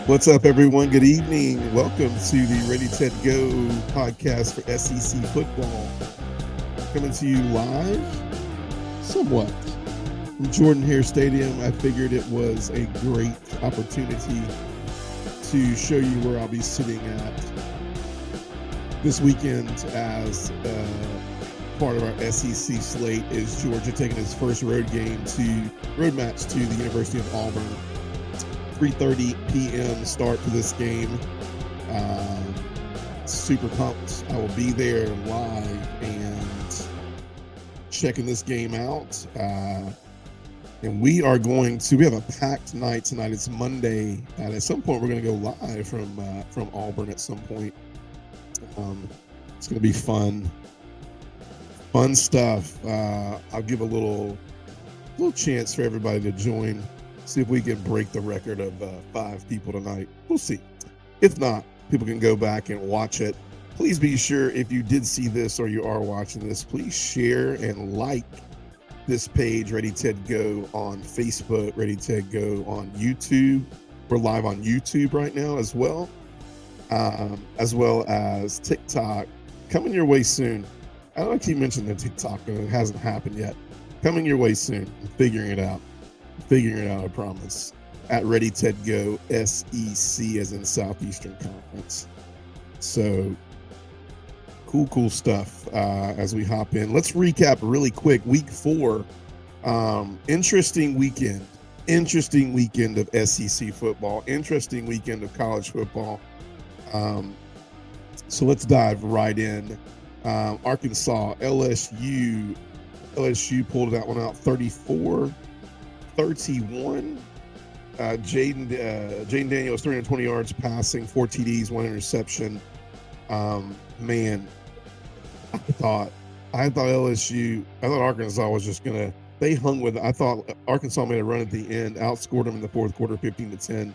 What's up, everyone? Good evening. Welcome to the Ready, Set, Go podcast for SEC football. Coming to you live, somewhat, from Jordan Hare Stadium. I figured it was a great opportunity to show you where I'll be sitting at this weekend as part of our SEC slate is Georgia taking its first road match to the University of Auburn. 3:30 p.m. start to this game. Super pumped. I will be there live and checking this game out. And we have a packed night tonight. It's Monday, and at some point we're going to go live from Auburn at some point. It's going to be fun stuff. I'll give a little chance for everybody to join. See if we can break the record of 5 people tonight. We'll see. If not, people can go back and watch it. Please be sure, if you did see this or you are watching this, please share and like this page, Ready, Ted, Go, on Facebook, Ready, Ted, Go on YouTube. We're live on YouTube right now as well as TikTok. Coming your way soon. I don't keep mentioning the TikTok, but it hasn't happened yet. Coming your way soon. I'm figuring it out, I promise. At Ready, Ted, Go, SEC as in Southeastern Conference. So, cool stuff as we hop in. Let's recap really quick. Week 4, interesting weekend of SEC football, interesting weekend of college football. So let's dive right in. Arkansas, LSU pulled that one out 34-31. Jaden Daniels, 320 yards passing, 4 TDs, 1 interception. Man, I thought Arkansas was just gonna. They hung with it. I thought Arkansas made a run at the end, outscored them in the fourth quarter, 15-10.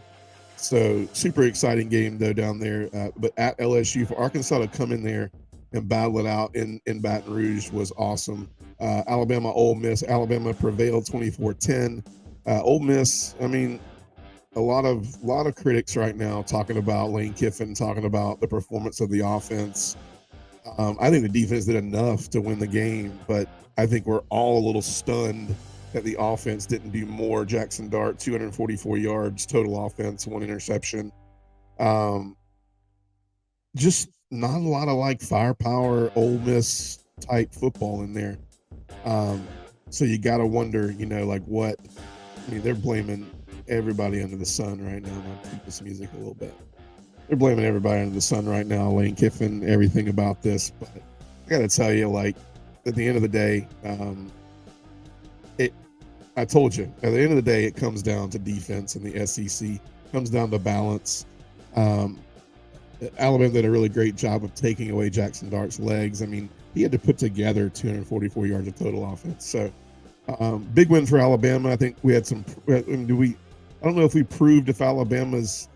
So super exciting game though down there. But at LSU, for Arkansas to come in there and battle it out in Baton Rouge was awesome. Alabama, Ole Miss. Alabama prevailed 24-10. Ole Miss, I mean, a lot of critics right now talking about Lane Kiffin, talking about the performance of the offense. I think the defense did enough to win the game, but I think we're all a little stunned that the offense didn't do more. Jackson Dart, 244 yards, total offense, 1 interception. Just not a lot of firepower, Ole Miss type football in there. So you got to wonder, what. I mean, they're blaming everybody under the sun right now. I'll keep this music a little bit. They're blaming everybody under the sun right now, Lane Kiffin, everything about this. But I got to tell you, at the end of the day, I told you, at the end of the day, it comes down to defense in the SEC. It comes down to balance. Alabama did a really great job of taking away Jackson Dart's legs. I mean, he had to put together 244 yards of total offense. So, big win for Alabama. I think we had some. I don't know if we proved if Alabama's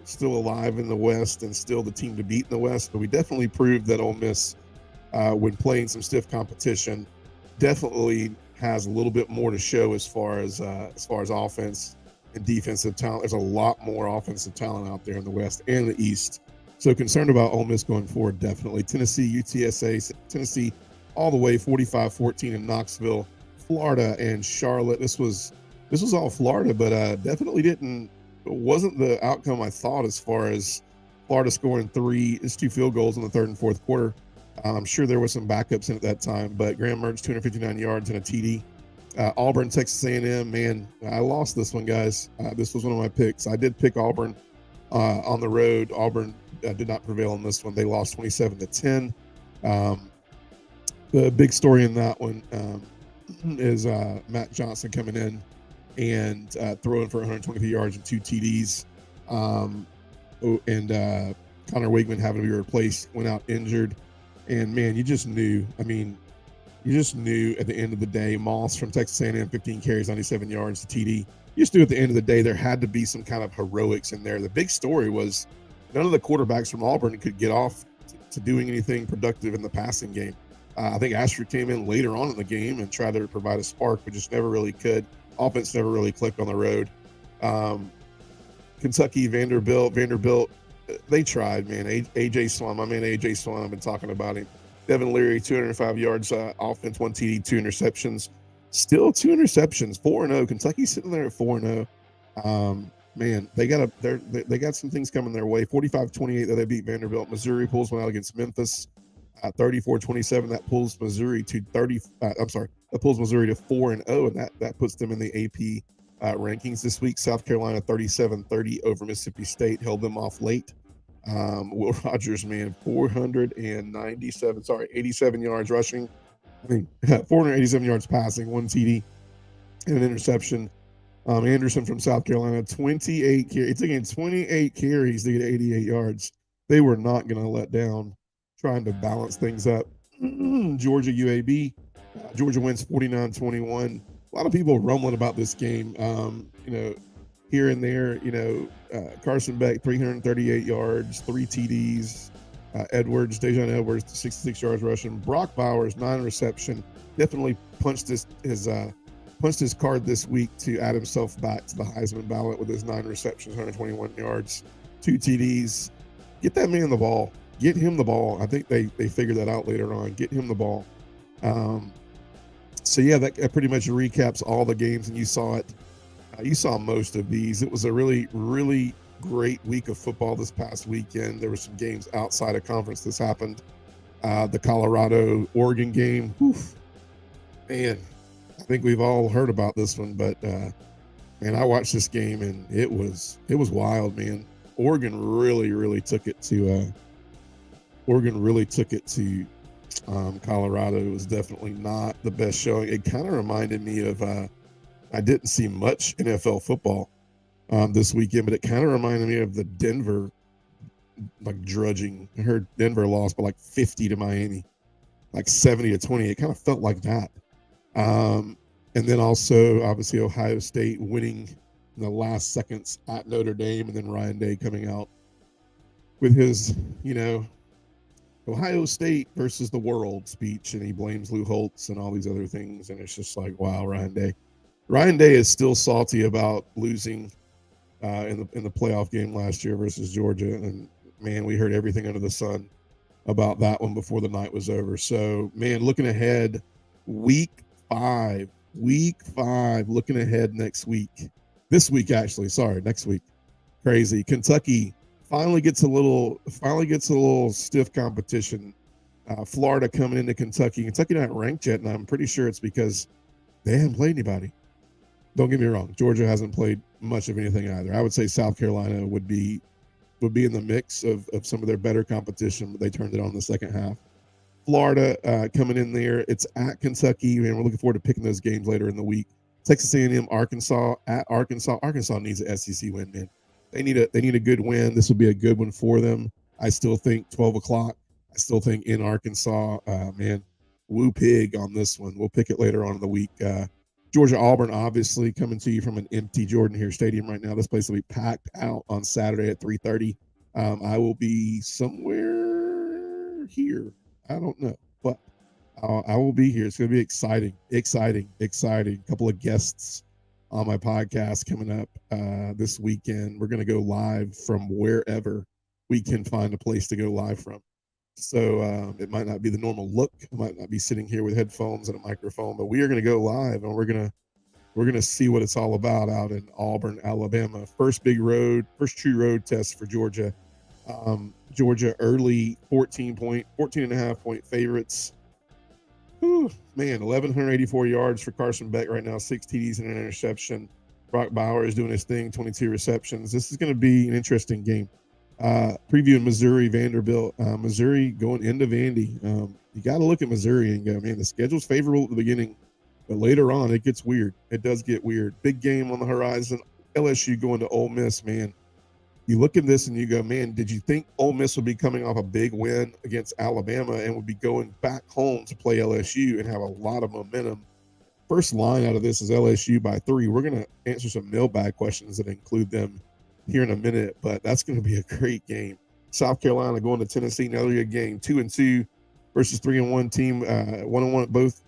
still alive in the West and still the team to beat in the West, but we definitely proved that Ole Miss, when playing some stiff competition, definitely has a little bit more to show as far as offense and defensive talent. There's a lot more offensive talent out there in the West and the East. So concerned about Ole Miss going forward, definitely. Tennessee, UTSA, Tennessee all the way 45-14 in Knoxville. Florida and Charlotte. This was all Florida, but definitely wasn't the outcome I thought as far as Florida scoring 2 field goals in the third and fourth quarter. I'm sure there was some backups in at that time, but Graham Mertz, 259 yards and a TD. Auburn, Texas A&M, man, I lost this one, guys. This was one of my picks. I did pick Auburn on the road. Auburn did not prevail in this one. They lost 27-10. The big story in that one is Matt Johnson coming in and throwing for 123 yards and 2 TDs. And Connor Wigman having to be replaced, went out injured. And, man, you just knew. I mean, you just knew at the end of the day, Moss from Texas A&M, 15 carries, 97 yards to TD. You just knew at the end of the day there had to be some kind of heroics in there. The big story was none of the quarterbacks from Auburn could get off to doing anything productive in the passing game. I think Asher came in later on in the game and tried to provide a spark, but just never really could. Offense never really clicked on the road. Kentucky, Vanderbilt, they tried, man. AJ Swan, my man AJ Swan, I've been talking about him. Devin Leary, 205 yards offense, 1 TD, 2 interceptions. Still 2 interceptions, 4-0. Kentucky's sitting there at 4-0. Man, they got some things coming their way. 45-28 that they beat Vanderbilt. Missouri pulls one out against Memphis. 34-27. That pulls Missouri to 30. That pulls Missouri to 4-0, and that puts them in the AP rankings this week. South Carolina 37-30 over Mississippi State, held them off late. Will Rogers, man, 87 yards rushing. 487 yards passing, 1 TD, and an interception. Anderson from South Carolina, 28 carries. It took him 28 carries to get 88 yards. They were not going to let down, trying to balance things up. Georgia UAB. Georgia wins 49-21. A lot of people rumbling about this game. Here and there, Carson Beck, 338 yards, 3 TDs. Dejon Edwards, 66 yards rushing. Brock Bowers, 9 reception. Definitely punched his card this week to add himself back to the Heisman ballot with his 9 receptions, 121 yards, 2 TDs. Get that man the ball. Get him the ball. I think they figured that out later on. Get him the ball. That pretty much recaps all the games, and you saw it. You saw most of these. It was a really, really great week of football this past weekend. There were some games outside of conference this happened. The Colorado-Oregon game. Man, I think we've all heard about this one, but I watched this game and it was wild, man. Oregon really took it to Colorado. It was definitely not the best showing. It kind of reminded me of I didn't see much NFL football this weekend, but it kind of reminded me of the Denver drudging. I heard Denver lost by 50 to Miami, 70-20. It kind of felt like that. And then also, obviously, Ohio State winning in the last seconds at Notre Dame, and then Ryan Day coming out with his, Ohio State versus the world speech, and he blames Lou Holtz and all these other things, and it's just like, wow, Ryan Day. Ryan Day is still salty about losing in the playoff game last year versus Georgia, and man, we heard everything under the sun about that one before the night was over. So, man, looking ahead, week five, looking ahead next week. This week, actually, next week. Crazy. Kentucky finally gets a little stiff competition. Florida coming into Kentucky. Kentucky not ranked yet, and I'm pretty sure it's because they haven't played anybody. Don't get me wrong. Georgia hasn't played much of anything either. I would say South Carolina would be in the mix of some of their better competition, but they turned it on in the second half. Florida coming in there. It's at Kentucky, and we're looking forward to picking those games later in the week. Texas A&M, Arkansas at Arkansas. Arkansas needs an SEC win, man. They need a good win. This would be a good one for them. I still think 12 o'clock. I still think in Arkansas, man, woo pig on this one. We'll pick it later on in the week. Georgia Auburn, obviously, coming to you from an empty Jordan Hare Stadium right now. This place will be packed out on Saturday at 3:30. I will be somewhere here. I don't know, but I will be here. It's going to be exciting. A couple of guests on my podcast coming up this weekend. We're going to go live from wherever we can find a place to go live from. So it might not be the normal look. I might not be sitting here with headphones and a microphone, but we are going to go live, and we're going to see what it's all about out in Auburn, Alabama. First true road test for Georgia. Georgia early 14.5 point favorites. Whew, man, 1,184 yards for Carson Beck right now, 6 TDs and an interception. Brock Bowers doing his thing, 22 receptions. This is going to be an interesting game. Previewing Missouri, Vanderbilt. Missouri going into Vandy. You got to look at Missouri and go, man, the schedule's favorable at the beginning, but later on it gets weird. It does get weird. Big game on the horizon. LSU going to Ole Miss, man. You look at this and you go, man, did you think Ole Miss would be coming off a big win against Alabama and would be going back home to play LSU and have a lot of momentum? First line out of this is LSU by 3. We're going to answer some mailbag questions that include them here in a minute, but that's going to be a great game. South Carolina going to Tennessee, another good game. 2-2 versus 3-1 team. 1-1 both.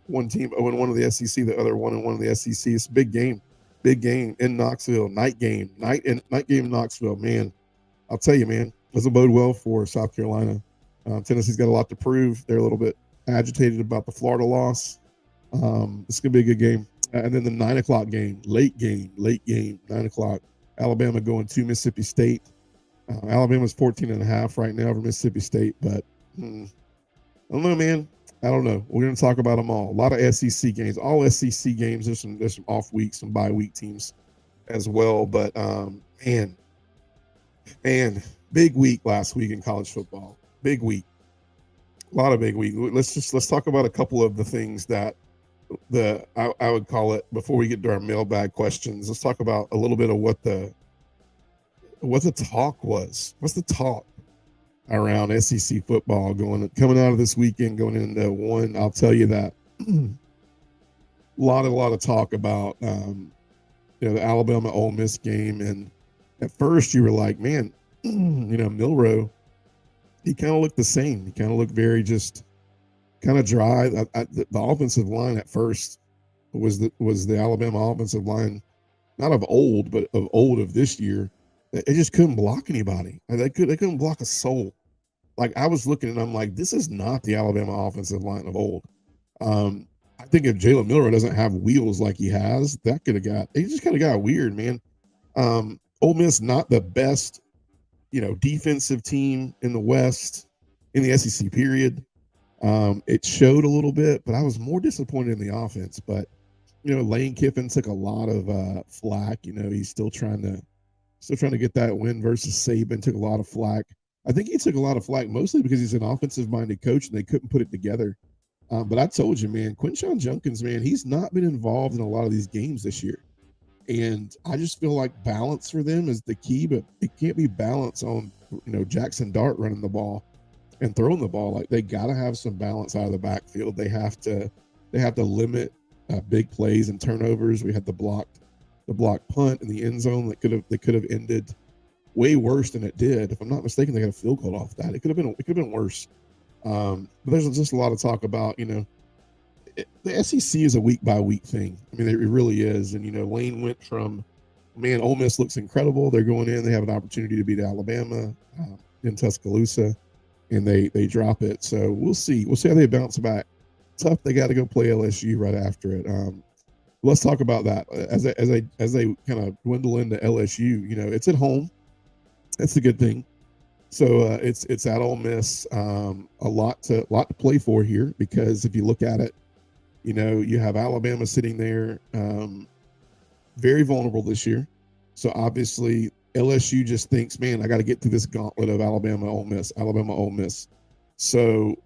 One team 0-1 of the SEC, the other 1-1 of the SEC. It's a big game. Big game in Knoxville, night game in Knoxville. Man, I'll tell you, man, doesn't bode well for South Carolina. Tennessee's got a lot to prove. They're a little bit agitated about the Florida loss. It's gonna be a good game. And then the 9 o'clock game, late game, 9 o'clock. Alabama going to Mississippi State. Alabama's 14.5 right now over Mississippi State, but I don't know, man. I don't know. We're going to talk about them all. A lot of SEC games, all SEC games. There's some off weeks, some bye week teams as well. But man, big week last week in college football. Big week, a lot of big week. Let's talk about a couple of the things that I would call it before we get to our mailbag questions. Let's talk about a little bit of what the talk was. What's the talk around SEC football coming out of this weekend, going into one? I'll tell you that a lot of talk about the Alabama Ole Miss game, and at first you were like, man, Milroe, he kind of looked the same. He kind of looked very just kind of dry. The offensive line at first was the Alabama offensive line, not of old, but of this year. They just couldn't block anybody. They couldn't block a soul. Like, I was looking and I'm like, this is not the Alabama offensive line of old. I think if Jalen Milroe doesn't have wheels like he has, he just kind of got weird, man. Ole Miss, not the best, defensive team in the West, in the SEC period. It showed a little bit, but I was more disappointed in the offense. But, Lane Kiffin took a lot of flack. He's still trying to get that win versus Saban. Took a lot of flack. I think he took a lot of flack mostly because he's an offensive-minded coach and they couldn't put it together. But I told you, man, Quinshon Judkins, man, he's not been involved in a lot of these games this year. And I just feel like balance for them is the key, but it can't be balance on, Jackson Dart running the ball and throwing the ball. Like, they got to have some balance out of the backfield. They have to limit big plays and turnovers. We had the blocked punt in the end zone that could have ended way worse than it did. If I'm not mistaken, they got a field goal off that. It could have been worse. But there's just a lot of talk about, the SEC is a week by week thing. I mean, it really is. And, Lane went from, man, Ole Miss looks incredible. They're going in, they have an opportunity to beat Alabama in Tuscaloosa, and they drop it. So we'll see how they bounce back. Tough. They got to go play LSU right after it. Let's talk about that as they kind of dwindle into LSU. It's at home. That's a good thing. So it's at Ole Miss. A lot to play for here, because if you look at it, you have Alabama sitting there, very vulnerable this year. So obviously LSU just thinks, man, I got to get through this gauntlet of Alabama, Ole Miss. So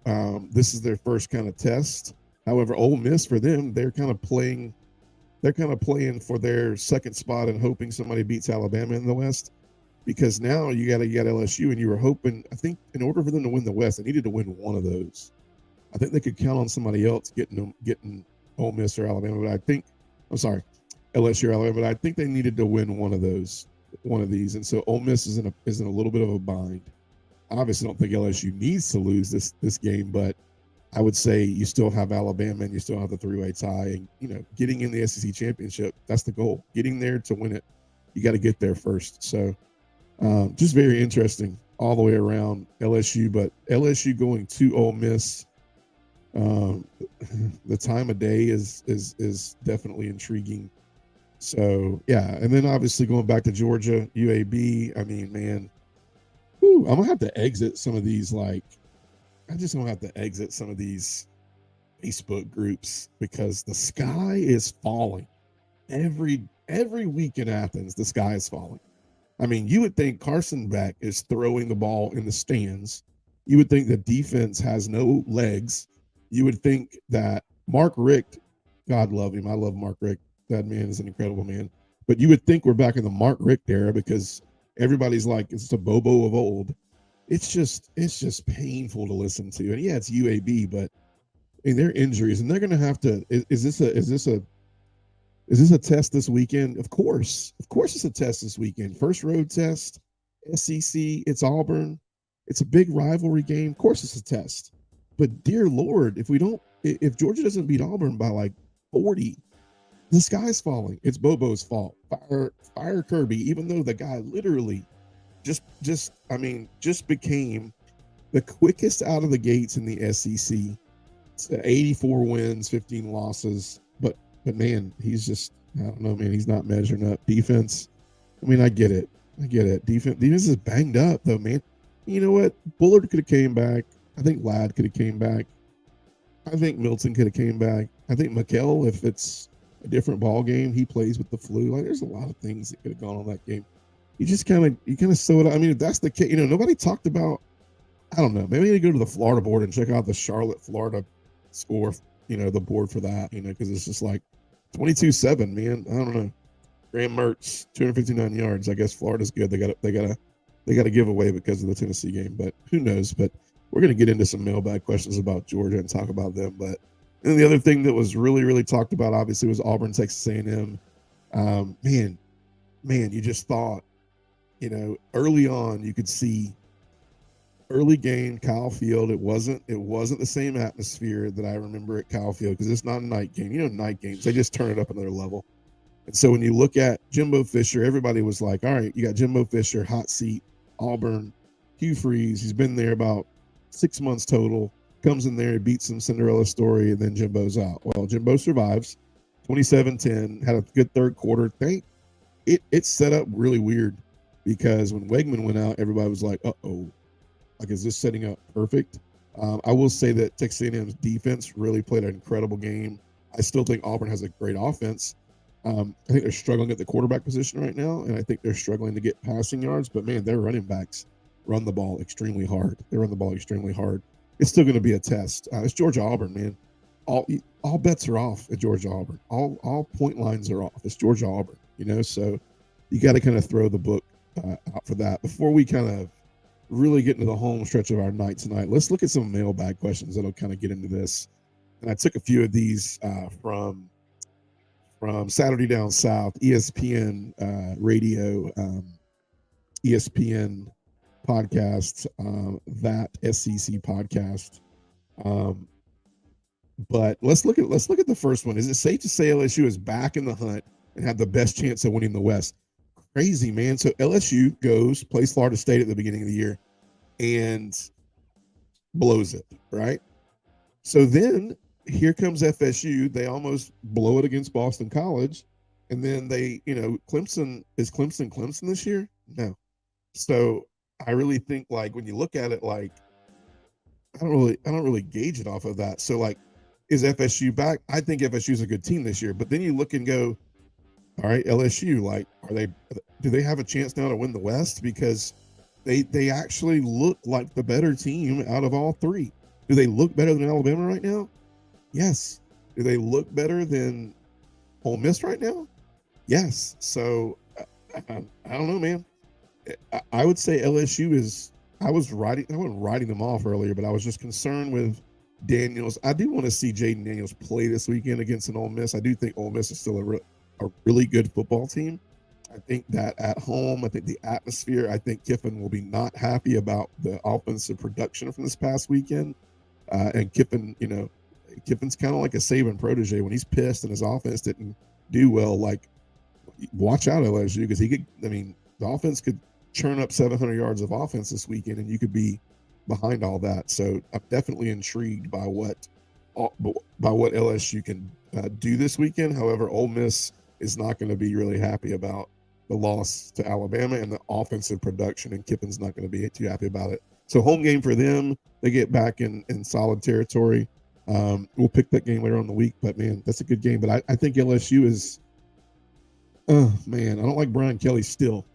this is their first kind of test. However, Ole Miss, for them, they're kind of playing for their second spot and hoping somebody beats Alabama in the West. Because now you got LSU, and you were hoping, I think, in order for them to win the West, they needed to win one of those. I think they could count on somebody else getting Ole Miss or Alabama, LSU or Alabama. But I think they needed to win one of these, and so Ole Miss is in a little bit of a bind. I obviously don't think LSU needs to lose this game, but I would say you still have Alabama and you still have the three-way tie, and getting in the SEC championship, that's the goal. Getting there to win it, you got to get there first. So. Just very interesting all the way around LSU, but LSU going to Ole Miss, the time of day is definitely intriguing. So yeah, and then obviously going back to Georgia, UAB. I mean, man, I'm gonna have to exit some of these. I just gonna have to exit some of these Facebook groups, because the sky is falling every week in Athens. The sky is falling. I mean, you would think Carson Beck is throwing the ball in the stands. You would think the defense has no legs. You would think that Mark Richt, God love him. I love Mark Richt. That man is an incredible man. But you would think we're back in the Mark Richt era, because everybody's like, it's a Bobo of old. It's just painful to listen to. And yeah, it's UAB, but I mean, they're injuries, and they're going to have to. Is this a test this weekend? Of course it's a test this weekend. First road test, SEC, it's Auburn. It's a big rivalry game. Of course it's a test. But dear Lord, if Georgia doesn't beat Auburn by like 40, the sky's falling. It's Bobo's fault. Fire Kirby, even though the guy literally just became the quickest out of the gates in the SEC. It's 84 wins, 15 losses. But man, he's just, I don't know, man. He's not measuring up. Defense, I mean, I get it. Defense is banged up though, man. You know what? Bullard could have came back. I think Ladd could have came back. I think Milton could have came back. I think Mikel, if it's a different ball game, he plays with the flu. Like, there's a lot of things that could have gone on that game. You kind of sew it up. I mean, if that's the case, nobody talked about, I don't know, maybe you go to the Florida board and check out the Charlotte, Florida score, the board for that, because it's just like 22-7, man. I don't know. Graham Mertz, 259 yards. I guess Florida's good. They got to give away because of the Tennessee game, but who knows? But we're going to get into some mailbag questions about Georgia and talk about them. But and the other thing that was really, really talked about, obviously, was Auburn, Texas A&M. Man, you just thought, early on, you could see early game, Kyle Field. It wasn't the same atmosphere that I remember at Kyle Field because it's not a night game. Night games, they just turn it up another level. And so when you look at Jimbo Fisher, everybody was like, all right, you got Jimbo Fisher, hot seat, Auburn, Hugh Freeze. He's been there about 6 months total, comes in there, beats some Cinderella story, and then Jimbo's out. Well, Jimbo survives, 27-10, had a good third quarter. It's set up really weird because when Wegman went out, everybody was like, uh-oh, like, is this setting up perfect? I will say that Texas A&M's defense really played an incredible game. I still think Auburn has a great offense. I think they're struggling at the quarterback position right now, and I think they're struggling to get passing yards. But, man, their running backs run the ball extremely hard. It's still going to be a test. It's Georgia-Auburn, man. All bets are off at Georgia-Auburn. All point lines are off. It's Georgia-Auburn, so you got to kind of throw the book out for that. Before we kind of really get into the home stretch of our night tonight, let's look at some mailbag questions that'll kind of get into this. And I took a few of these from Saturday Down South, ESPN radio, ESPN podcast, that SEC podcast. But let's look at the first one. Is it safe to say LSU is back in the hunt and have the best chance of winning the West? Crazy, man. So LSU plays Florida State at the beginning of the year and blows it, right? So then here comes FSU. They almost blow it against Boston College. And then Clemson this year? No. So I really think, like, when you look at it, like, I don't really gauge it off of that. So, like, is FSU back? I think FSU is a good team this year. But then you look and go, all right, LSU, like, do they have a chance now to win the West? Because they actually look like the better team out of all three. Do they look better than Alabama right now? Yes. Do they look better than Ole Miss right now? Yes. So I don't know, man. I would say LSU is. I wasn't writing them off earlier, but I was just concerned with Daniels. I do want to see Jaden Daniels play this weekend against an Ole Miss. I do think Ole Miss is still a really good football team. I think that at home, I think the atmosphere, I think Kiffin will be not happy about the offensive production from this past weekend. And Kiffin, Kiffin's kind of like a Saban protege. When he's pissed and his offense didn't do well, like, watch out LSU, because the offense could churn up 700 yards of offense this weekend and you could be behind all that. So I'm definitely intrigued by what LSU can do this weekend. However, Ole Miss is not going to be really happy about the loss to Alabama and the offensive production, and Kiffin's not going to be too happy about it. So home game for them. They get back in solid territory. We'll pick that game later on in the week, but, man, that's a good game. But I think LSU is, oh, man, I don't like Brian Kelly still,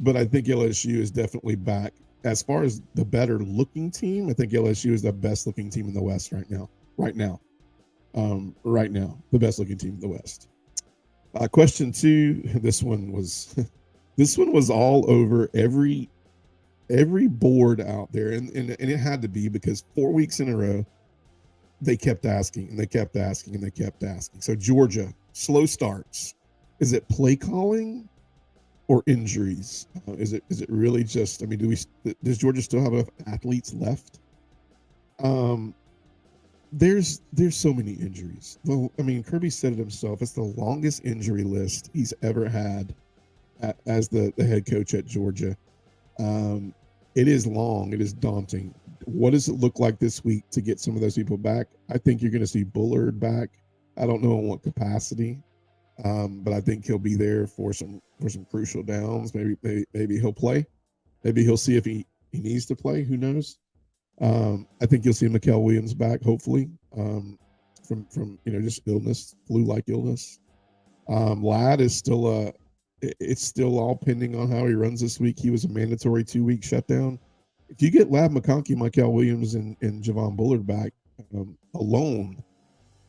but I think LSU is definitely back. As far as the better looking team, I think LSU is the best looking team in the West right now. The best looking team in the West. Question 2. This one was all over every board out there, and it had to be, because 4 weeks in a row they kept asking and they kept asking and they kept asking. So Georgia, slow starts. Is it play calling or injuries? Is it really just? I mean, does Georgia still have enough athletes left? there's so many injuries. Well, I mean, Kirby said it himself. It's the longest injury list he's ever had as the head coach at Georgia. Um, it is long. It is daunting. What does it look like this week to get some of those people back? I think you're going to see Bullard back. I don't know in what capacity, but I think he'll be there for some crucial downs. Maybe he'll play. Maybe he'll see if he needs to play. Who knows? I think you'll see Mikael Williams back, hopefully, from just illness, flu-like illness. Ladd is still it's still all pending on how he runs this week. He was a mandatory 2-week shutdown. If you get Ladd McConkey, Mikael Williams, and Javon Bullard back alone,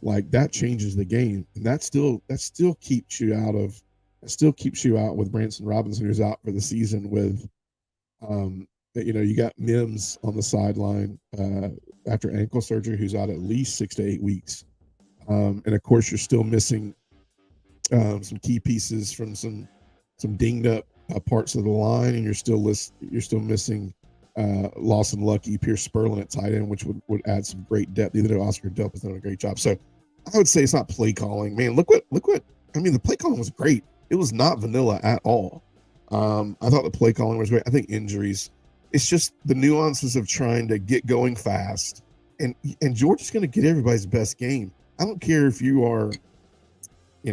like that changes the game, and that still keeps you out with Branson Robinson, who's out for the season with you got Mims on the sideline after ankle surgery, who's out at least 6 to 8 weeks. And of course, you're still missing some key pieces from some dinged up parts of the line, and you're still missing Lawson Lucky, Pierce Spurlin at tight end, which would add some great depth. Either Oscar Delp has done a great job. So I would say it's not play calling. Man, look what I mean. The play calling was great. It was not vanilla at all. I thought the play calling was great. I think injuries. It's just the nuances of trying to get going fast, and Georgia's going to get everybody's best game. I don't care if you are, I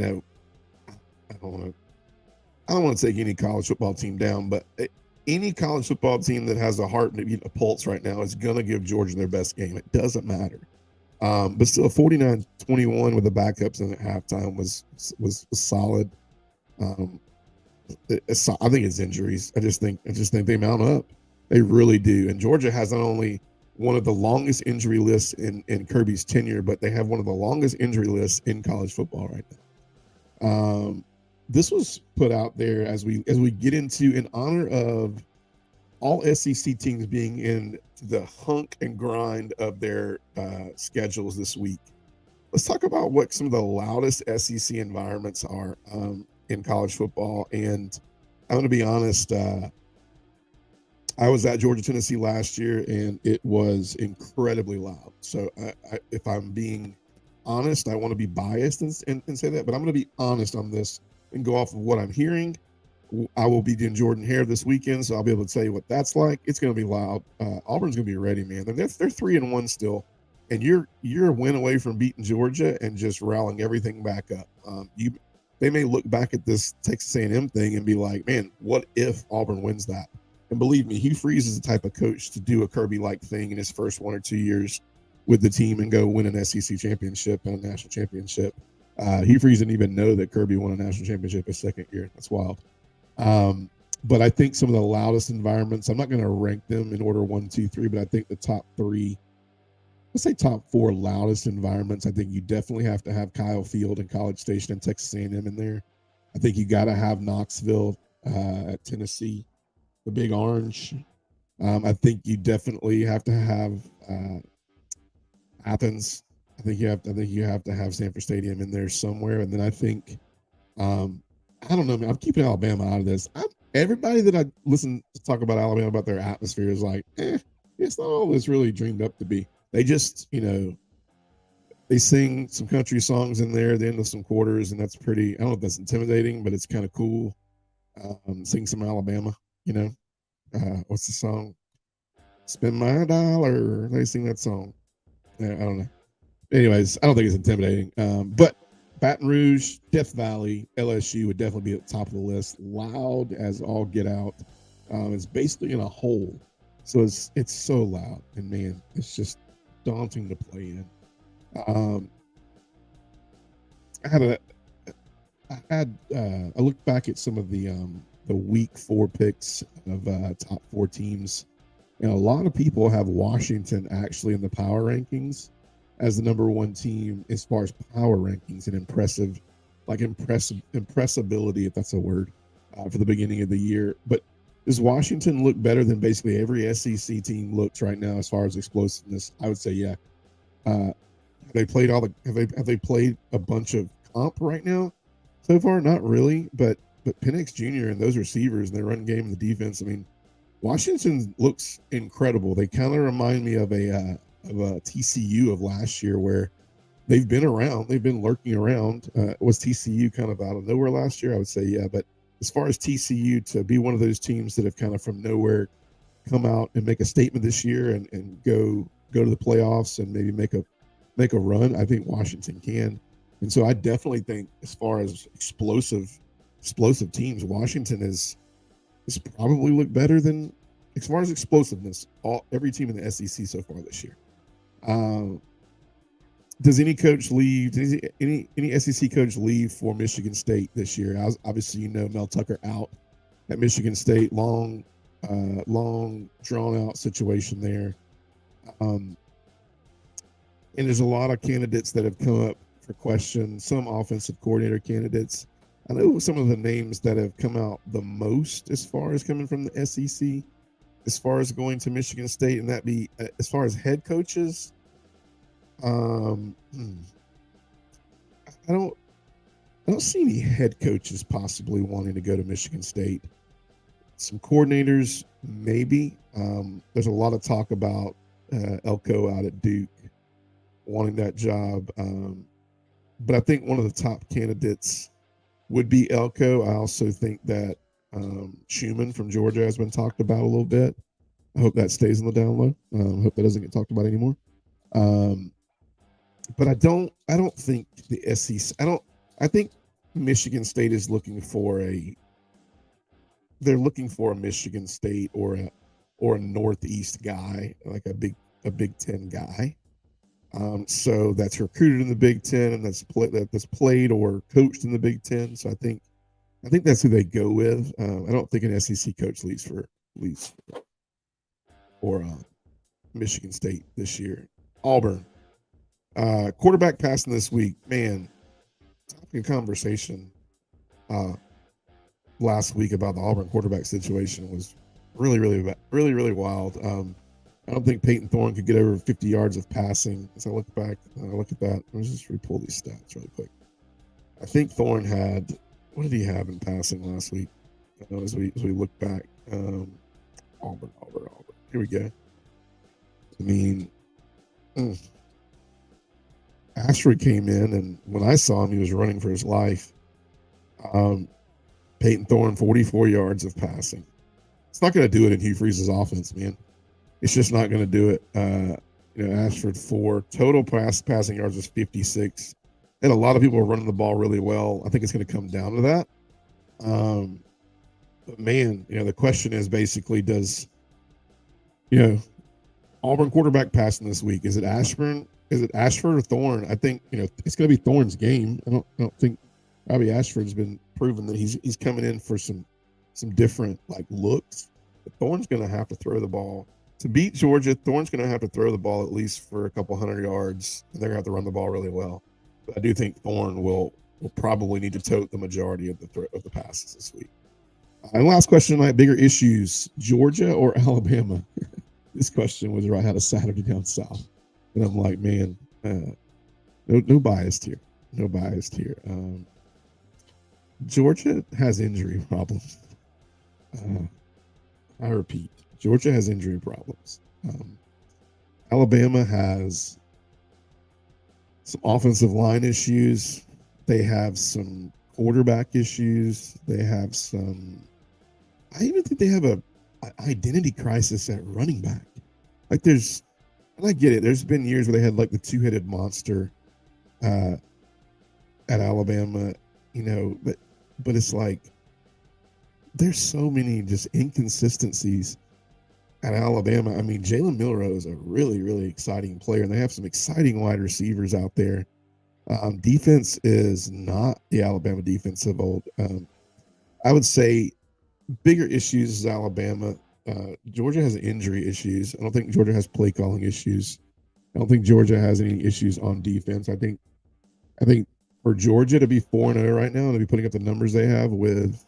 don't want to take any college football team down, but any college football team that has a heart and a pulse right now is going to give Georgia their best game. It doesn't matter. But still, 49-21 with the backups in at halftime was solid. I think it's injuries. I just think they mount up. They really do. And Georgia has not only one of the longest injury lists in Kirby's tenure, but they have one of the longest injury lists in college football right now. This was put out there as we get into, in honor of all SEC teams being in the hunk and grind of their schedules this week. Let's talk about what some of the loudest SEC environments are in college football. And I'm going to be honest, I was at Georgia, Tennessee last year, and it was incredibly loud. So if I'm being honest, I want to be biased and say that, but I'm going to be honest on this and go off of what I'm hearing. I will be doing Jordan Hare this weekend, so I'll be able to tell you what that's like. It's going to be loud. Auburn's going to be ready, man. They're 3-1 still, and you're a win away from beating Georgia and just rallying everything back up. They may look back at this Texas A&M thing and be like, man, what if Auburn wins that? And believe me, Hugh Freeze is the type of coach to do a Kirby-like thing in his first 1 or 2 years with the team and go win an SEC championship and a national championship. Hugh Freeze didn't even know that Kirby won a national championship his second year. That's wild. But I think some of the loudest environments, I'm not going to rank them in order 1, 2, 3, but I think the top 3, let's say top 4 loudest environments. I think you definitely have to have Kyle Field and College Station and Texas A&M in there. I think you got to have Knoxville at Tennessee, the Big Orange. I think you definitely have to have Athens. I think you have to have Sanford Stadium in there somewhere. And then I think I don't know, man. I'm keeping Alabama out of this. Everybody that I listen to talk about Alabama about their atmosphere is like, it's not all it's really dreamed up to be. They just, they sing some country songs in there at the end of some quarters, and that's pretty. I don't know if that's intimidating, but it's kind of cool. Sing some Alabama, what's the song? Spend my dollar. They sing that song. I don't know. Anyways, I don't think it's intimidating. But Baton Rouge, Death Valley, LSU would definitely be at the top of the list. Loud as all get out. It's basically in a hole. So it's so loud. And man, it's just daunting to play in. I looked back at some of the week 4 picks of top 4 teams. And a lot of people have Washington actually in the power rankings as the number 1 team as far as power rankings and impressibility, if that's a word, for the beginning of the year. But does Washington look better than basically every SEC team looks right now as far as explosiveness? I would say, yeah. Have they played a bunch of comp right now so far? Not really, but Penix Jr. and those receivers and their run game and the defense. I mean, Washington looks incredible. They kind of remind me of a TCU of last year, where they've been around, they've been lurking around. Was TCU kind of out of nowhere last year? I would say yeah, but as far as TCU to be one of those teams that have kind of from nowhere come out and make a statement this year and go to the playoffs and maybe make a run, I think Washington can. And so I definitely think as far as explosive teams, Washington is probably looked better than as far as explosiveness, every team in the SEC so far this year. Um, does any coach leave? Does any SEC coach leave for Michigan State this year? Obviously, Mel Tucker out at Michigan State. Long drawn out situation there. And there's a lot of candidates that have come up for questions. Some offensive coordinator candidates. I know some of the names that have come out the most as far as coming from the SEC, as far as going to Michigan State, and that be as far as head coaches. I don't see any head coaches possibly wanting to go to Michigan State. Some coordinators, maybe. There's a lot of talk about Elko out at Duke wanting that job. But I think one of the top candidates would be Elko. I also think that Schumann from Georgia has been talked about a little bit. I hope that stays in the down low. I hope that doesn't get talked about anymore. But I don't think the SEC. I think Michigan State is looking for they're looking for a Michigan State or a Northeast guy, like a Big Ten guy. So that's recruited in the Big Ten and that's played or coached in the Big Ten. So I think that's who they go with. I don't think an SEC coach leaves for Michigan State this year. Auburn. Quarterback passing this week, man. Topic of conversation last week about the Auburn quarterback situation was really wild. I don't think Peyton Thorne could get over 50 yards of passing. As I look back, I look at that. Let's just re-pull these stats really quick. I think Thorne had, what did he have in passing last week? As we look back, Auburn. Here we go. I mean, Ashford came in, and when I saw him, he was running for his life. Peyton Thorne, 44 yards of passing. It's not going to do it in Hugh Freeze's offense, man. It's just not going to do it. Ashford 4. Total passing yards was 56. And a lot of people are running the ball really well. I think it's going to come down to that. But man, the question is basically Auburn quarterback passing this week. Is it Ashford or Thorne? I think, it's going to be Thorne's game. I don't think Robbie Ashford's been proven that he's coming in for some different looks. But Thorne's going to have to throw the ball. To beat Georgia, Thorne's going to have to throw the ball at least for a couple hundred yards, and they're going to have to run the ball really well. But I do think Thorne will probably need to tote the majority of the passes this week. And last question tonight: bigger issues, Georgia or Alabama? This question was right out of Saturday Down South, and I'm like, man, no bias here. No bias here. Georgia has injury problems. I repeat. Georgia has injury problems. Alabama has some offensive line issues. They have some quarterback issues. They have I even think they have an identity crisis at running back. And I get it. There's been years where they had the two-headed monster at Alabama, but it's there's so many just inconsistencies at Alabama. I mean, Jalen Milroe is a really, really exciting player, and they have some exciting wide receivers out there. Defense is not the Alabama defense of old. I would say bigger issues is Alabama. Georgia has injury issues. I don't think Georgia has play calling issues. I don't think Georgia has any issues on defense. I think for Georgia to be 4-0 right now and to be putting up the numbers they have with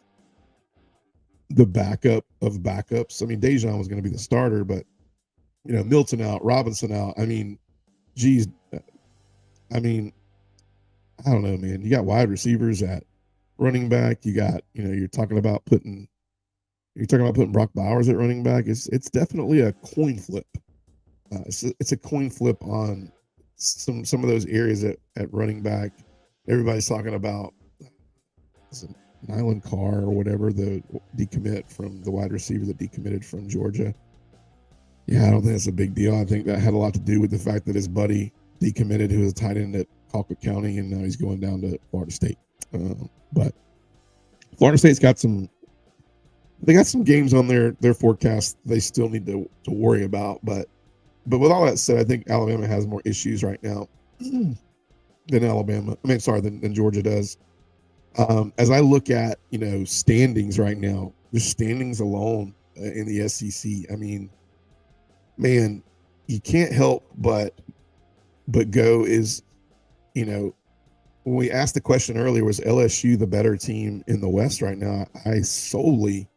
the backup of backups. I mean, Dejan was going to be the starter, but Milton out, Robinson out. I mean, geez. I mean, I don't know, man. You got wide receivers at running back. You got, you're talking about putting Brock Bowers at running back. It's definitely a coin flip It's a coin flip on some of those areas at running back. Everybody's talking about is it Nylan Carr or whatever, the decommit from the wide receiver that decommitted from Georgia. Yeah, I don't think that's a big deal. I think that had a lot to do with the fact that his buddy decommitted, who was a tight end at Colquitt County, and now he's going down to Florida State. But Florida State's got some. They got some games on their forecast they still need to worry about. But with all that said, I think Alabama has more issues right now than than Georgia does. As I look at standings right now, the standings alone in the SEC, I mean, man, you can't help but go is, when we asked the question earlier, was LSU the better team in the West right now? I solely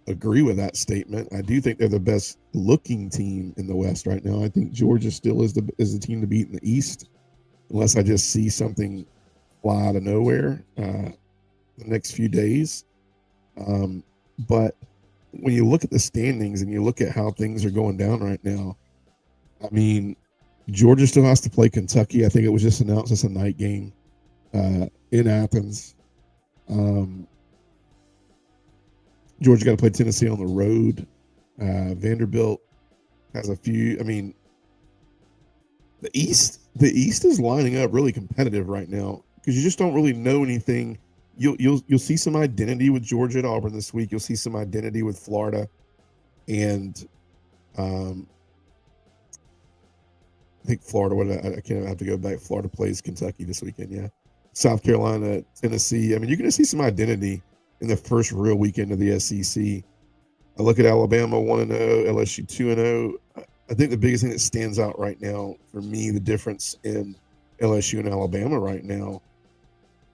agree with that statement. I do think they're the best looking team in the West right now. I think Georgia still is the team to beat in the East, unless I just see something fly out of nowhere the next few days. But when you look at the standings and you look at how things are going down right now, I mean, Georgia still has to play Kentucky. I think it was just announced as a night game in Athens. Georgia got to play Tennessee on the road. Vanderbilt has a few. I mean, the East is lining up really competitive right now because you just don't really know anything. You'll see some identity with Georgia at Auburn this week. You'll see some identity with Florida, and I think Florida. I can't have to go back. Florida plays Kentucky this weekend. Yeah, South Carolina, Tennessee. I mean, you're going to see some identity in the first real weekend of the SEC. I look at Alabama 1-0, LSU 2-0. I think the biggest thing that stands out right now for me, the difference in LSU and Alabama right now,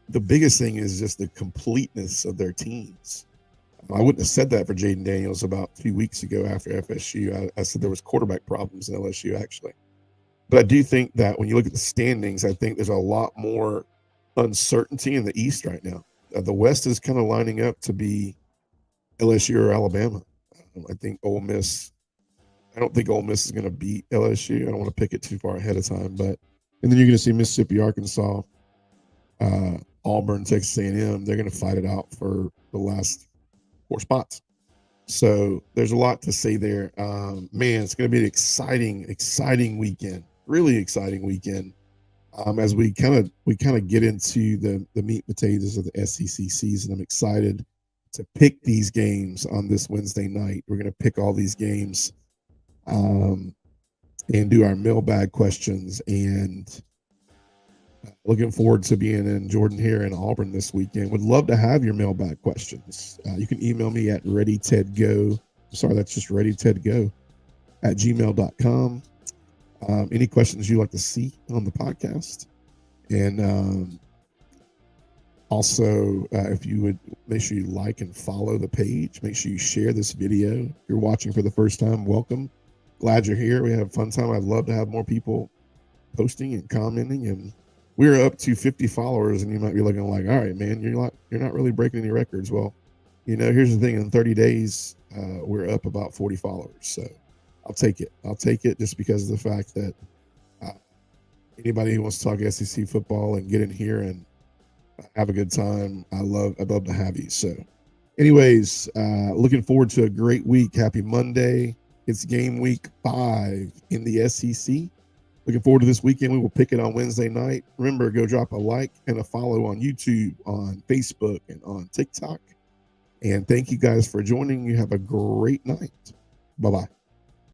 the biggest thing is just the completeness of their teams. I wouldn't have said that for Jaden Daniels about 2 weeks ago after FSU. I said there was quarterback problems in LSU, actually. But I do think that when you look at the standings, I think there's a lot more uncertainty in the East right now. The West is kind of lining up to be LSU or Alabama. I think Ole Miss. I don't think Ole Miss is going to beat LSU. I don't want to pick it too far ahead of time, and then you're going to see Mississippi, Arkansas, Auburn, Texas A&M. They're going to fight it out for the last 4 spots. So there's a lot to say there. Man, it's going to be an exciting weekend. Really exciting weekend. As we kind of get into the meat and potatoes of the SEC season, I'm excited to pick these games on this Wednesday night. We're going to pick all these games and do our mailbag questions. And looking forward to being in Jordan here in Auburn this weekend. Would love to have your mailbag questions. You can email me at readytedgo. Sorry, that's just readytedgo at gmail.com. Any questions you'd like to see on the podcast. And also, if you would make sure you like and follow the page, make sure you share this video. If you're watching for the first time, welcome. Glad you're here. We have a fun time. I'd love to have more people posting and commenting. And we're up to 50 followers, and you might be looking like, all right, man, you're not really breaking any records. Well, here's the thing. In 30 days, we're up about 40 followers. So I'll take it. I'll take it just because of the fact that anybody who wants to talk SEC football and get in here and have a good time, I'd love to have you. So anyways, looking forward to a great week. Happy Monday. It's game week 5 in the SEC. Looking forward to this weekend. We will pick it on Wednesday night. Remember, go drop a like and a follow on YouTube, on Facebook, and on TikTok. And thank you guys for joining. You have a great night. Bye-bye.